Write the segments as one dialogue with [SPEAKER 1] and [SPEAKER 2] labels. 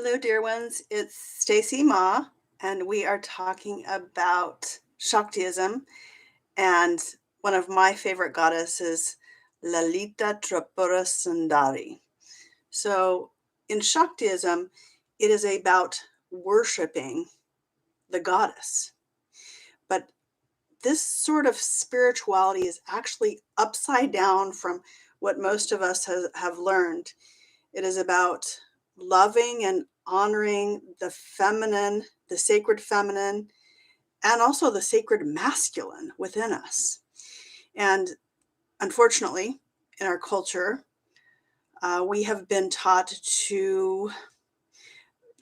[SPEAKER 1] Hello, dear ones. It's Staci Ma, and we are talking about Shaktiism and one of my favorite goddesses, Lalita Tripura Sundari. So, in Shaktiism, it is about worshiping the goddess. But this sort of spirituality is actually upside down from what most of us have learned. It is about loving and honoring the feminine, the sacred feminine, and also the sacred masculine within us. And unfortunately, in our culture, we have been taught to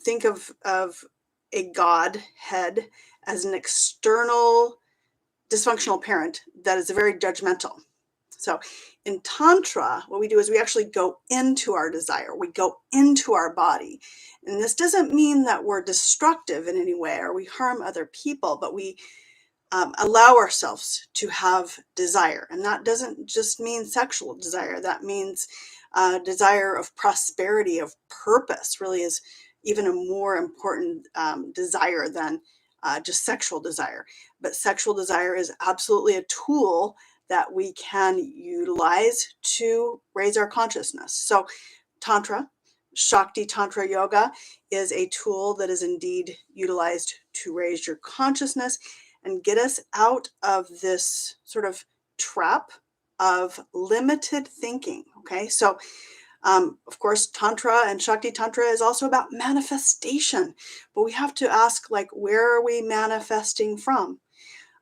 [SPEAKER 1] think of a godhead as an external dysfunctional parent that is very judgmental. So in Tantra, what we do is we actually go into our desire, we go into our body. And this doesn't mean that we're destructive in any way or we harm other people, but we allow ourselves to have desire. And that doesn't just mean sexual desire, that means desire of prosperity, of purpose, really is even a more important desire than just sexual desire. But sexual desire is absolutely a tool that we can utilize to raise our consciousness. So Tantra, Shakti Tantra Yoga is a tool that is indeed utilized to raise your consciousness and get us out of this sort of trap of limited thinking. Okay, so of course, Tantra and Shakti Tantra is also about manifestation, but we have to ask, like, where are we manifesting from?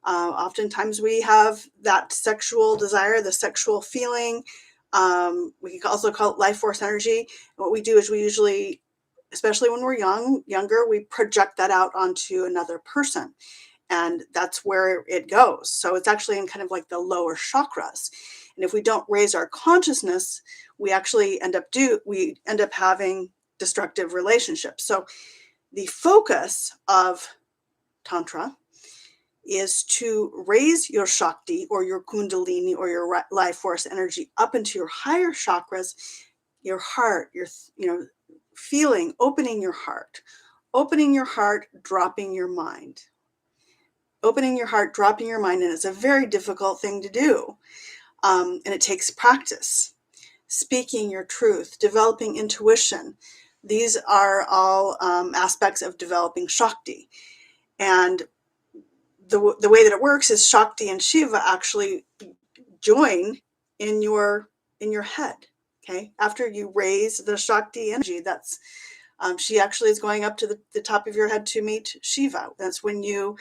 [SPEAKER 1] Oftentimes we have that sexual desire, the sexual feeling. We can also call it life force energy. What we do is we usually, especially when we're younger, we project that out onto another person. And that's where it goes. So it's actually in kind of like the lower chakras. And if we don't raise our consciousness, we actually end up having destructive relationships. So the focus of Tantra is to raise your Shakti or your Kundalini or your life force energy up into your higher chakras, your heart, your feeling, opening your heart, dropping your mind. Opening your heart, dropping your mind, and it's a very difficult thing to do. And it takes practice. Speaking your truth, developing intuition. These are all aspects of developing Shakti. And the way that it works is Shakti and Shiva actually join in your head. Okay, after you raise the Shakti energy, that's she actually is going up to the top of your head to meet Shiva. That's when you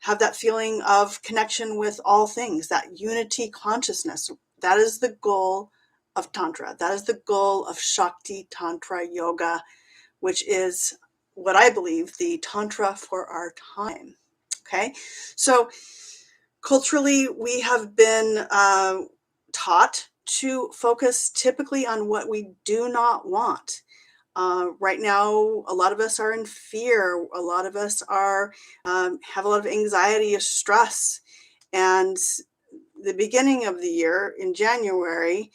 [SPEAKER 1] have that feeling of connection with all things, that unity consciousness. That is the goal of Tantra. That is the goal of Shakti Tantra Yoga, which is what I believe the Tantra for our time. Okay, so culturally, we have been taught to focus typically on what we do not want. Right now, a lot of us are in fear. A lot of us are have a lot of anxiety or stress. And the beginning of the year in January,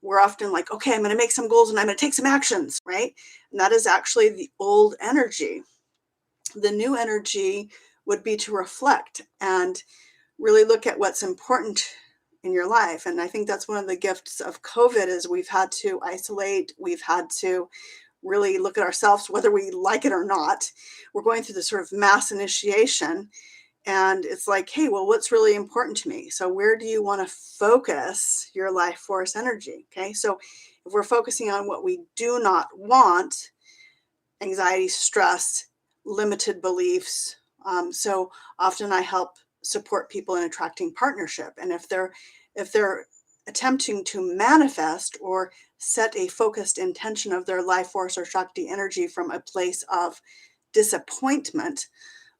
[SPEAKER 1] we're often like, okay, I'm going to make some goals and I'm going to take some actions, right? And that is actually the old energy. The new energy would be to reflect and really look at what's important in your life. And I think that's one of the gifts of COVID is we've had to isolate. We've had to really look at ourselves, whether we like it or not. We're going through this sort of mass initiation. And it's like, hey, well, what's really important to me? So where do you want to focus your life force energy? Okay, so if we're focusing on what we do not want, anxiety, stress, limited beliefs. So often I help support people in attracting partnership. And if they're attempting to manifest or set a focused intention of their life force or Shakti energy from a place of disappointment,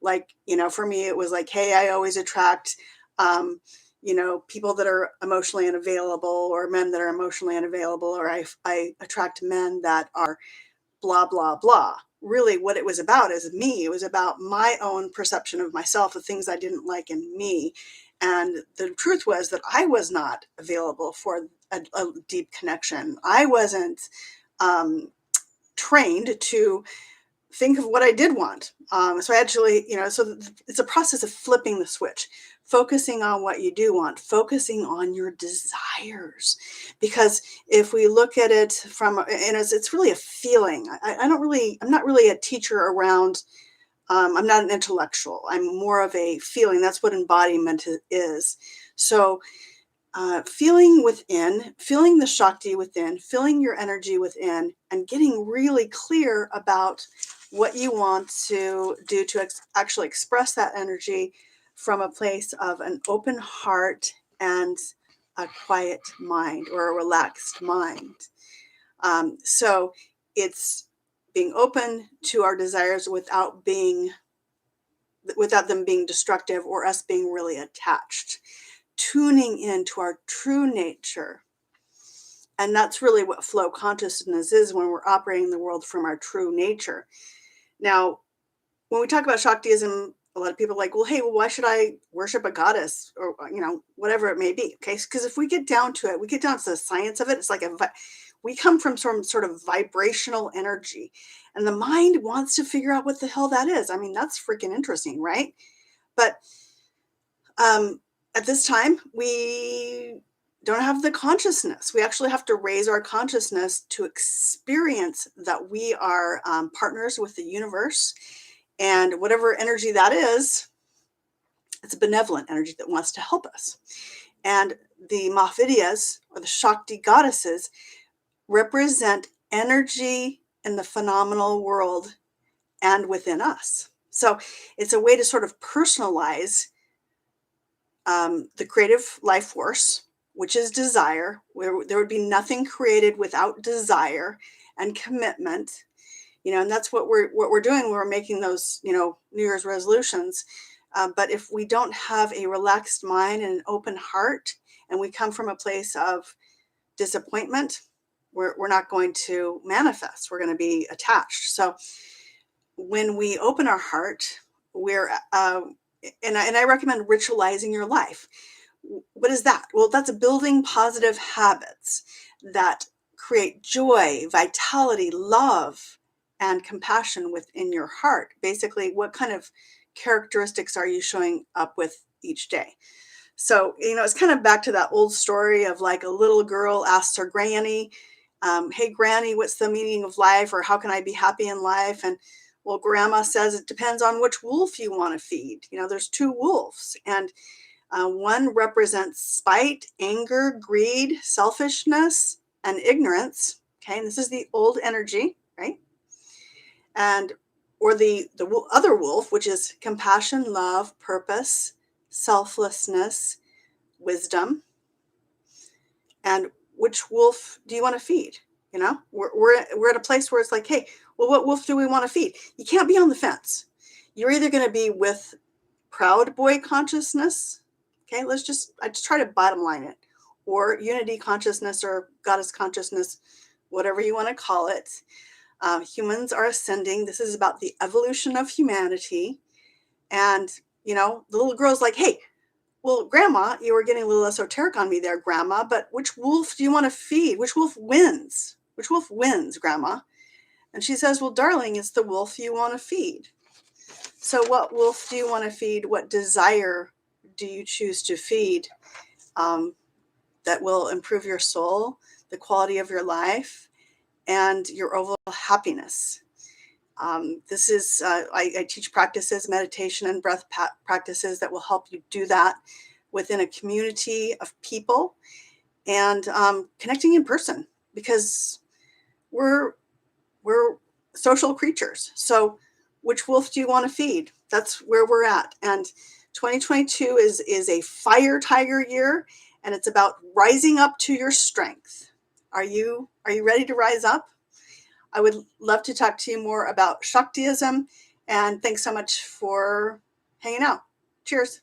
[SPEAKER 1] like, for me, it was like, hey, I always attract, people that are emotionally unavailable or men that are emotionally unavailable, or I attract men that are blah, blah, blah. Really what it was about is me. It was about my own perception of myself, the things I didn't like in me. And the truth was that I was not available for a deep connection. I wasn't trained to think of what I did want. So I actually, so it's a process of flipping the switch, focusing on what you do want, focusing on your desires. Because if we look at it from, and it's really a feeling. I'm not really a teacher around, I'm not an intellectual. I'm more of a feeling. That's what embodiment is. So feeling within, feeling the Shakti within, feeling your energy within, and getting really clear about what you want to do to actually express that energy from a place of an open heart and a quiet mind or a relaxed mind. So it's being open to our desires without them being destructive or us being really attached, tuning into our true nature. And that's really what flow consciousness is, when we're operating the world from our true nature. Now, when we talk about Shaktiism, a lot of people are like, well, hey, why should I worship a goddess, or, whatever it may be? Okay. Because if we get down to it, we get down to the science of it. It's like we come from some sort of vibrational energy, and the mind wants to figure out what the hell that is. I mean, that's freaking interesting, right? But at this time, we don't have the consciousness. We actually have to raise our consciousness to experience that we are partners with the universe, and whatever energy that is, it's a benevolent energy that wants to help us. And the Mahvidyas, or the Shakti goddesses, represent energy in the phenomenal world and within us. So it's a way to sort of personalize the creative life force, which is desire, where there would be nothing created without desire and commitment. And that's what we're doing. We're making those, New Year's resolutions. But if we don't have a relaxed mind and an open heart, and we come from a place of disappointment, we're not going to manifest. We're going to be attached. So when we open our heart, we're and I recommend ritualizing your life. What is that? Well, that's building positive habits that create joy, vitality, love, and compassion within your heart. Basically, what kind of characteristics are you showing up with each day? So, it's kind of back to that old story of like a little girl asks her granny, hey, granny, what's the meaning of life? Or how can I be happy in life? And well, grandma says it depends on which wolf you want to feed. There's two wolves, and one represents spite, anger, greed, selfishness, and ignorance. Okay, and this is the old energy, right? And or the other wolf, which is compassion, love, purpose, selflessness, wisdom. And which wolf do you want to feed? We're at a place where it's like, hey, well, what wolf do we want to feed? You can't be on the fence. You're either going to be with proud boy consciousness. Okay, I just try to bottom line it, or unity consciousness, or goddess consciousness, whatever you want to call it. Humans are ascending. This is about the evolution of humanity. And, the little girl's like, hey, well, grandma, you were getting a little esoteric on me there, grandma, but which wolf do you want to feed? Which wolf wins? Which wolf wins, grandma? And she says, well, darling, it's the wolf you want to feed. So what wolf do you want to feed? What desire do you choose to feed that will improve your soul, the quality of your life, and your overall happiness? This is, I teach practices, meditation and breath practices that will help you do that within a community of people, and connecting in person, because we're social creatures. So which wolf do you want to feed? That's where we're at. And 2022 is a fire tiger year, and it's about rising up to your strength. Are you ready to rise up? I would love to talk to you more about Shaktiism, and thanks so much for hanging out. Cheers.